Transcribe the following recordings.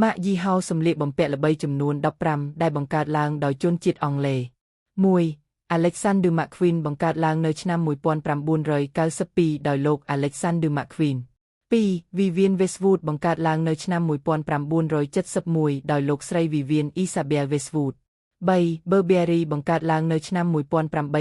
ម៉ាកយីហោសម្លៀកបំពាក់ល្បីចំនួន15ដែលបង្កើតឡើងដោយជនជាតិអង់គ្លេស 1. Alexander McQueen បង្កើតឡើងនៅឆ្នាំ1992ដោយលោក Alexander McQueen 2. Vivian Westwood បង្កើតឡើងនៅឆ្នាំ1971ដោយលោកស្រី Vivian Isabel Westwood 3. Burberry បង្កើតឡើងនៅឆ្នាំ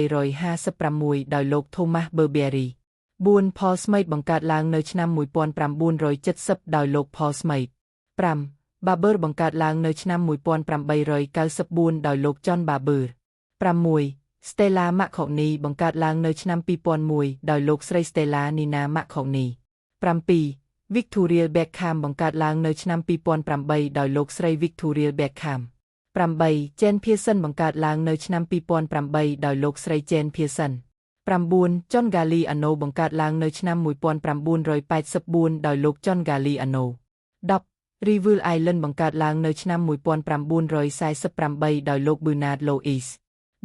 1856ដោយលោក Thomas Burberry 4. Paul Smith បង្កើតឡើងនៅឆ្នាំ1970ដោយលោក Paul Smith 5. Barbour បង្កើតឡើងនៅឆ្នាំ1894ដោយលោក John Barbour 6. Stella McCartney បង្កើតឡើងនៅឆ្នាំ2001ដោយលោកស្រី Stella Nina McCartney 7. Victoria Beckham បង្កើតឡើងនៅឆ្នាំ2008ដោយលោកស្រី Victoria Beckham 8. Jane Pearson បង្កើតឡើងនៅឆ្នាំ2008ដោយលោកស្រី Jane Pearson 9. John Galliano បង្កើតឡើងនៅឆ្នាំ1984ដោយលោក John Galliano 10. River Island បង្កើតឡើងនៅឆ្នាំ1948ដោយលោក Bernard Lewis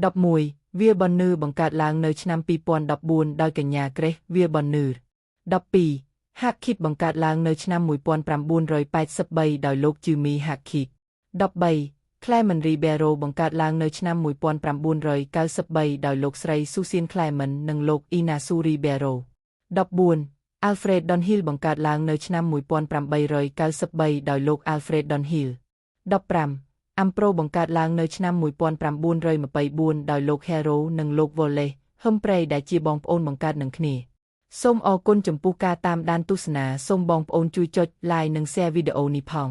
11. Weir Bonner បង្កើតឡើងនៅឆ្នាំ2014ដោយកញ្ញា Grace Weir Bonner 12. Hackett បង្កើតឡើងនៅឆ្នាំ1983ដោយលោក Jimmy Hackett 13. Clement Ribeiro បង្កើតឡើងនៅឆ្នាំ1993ដោយលោកស្រី Susan Clement និងលោក Inasu Ribeiro 14. Alfred Dunhill បង្កើតឡើងនៅឆ្នាំ1893ដោយលោក Alfred Dunhill 15. Ampro បង្កើតឡើងនៅឆ្នាំ1924ដោយលោក Hero និងលោក Wallace Humphrey ដែលជាបងប្អូនបង្កើតនឹងគ្នាសូមអរគុណចំពោះការតាមដានទស្សនាសូមបងប្អូនជួយចុច Like និង Share វីដេអូនេះផង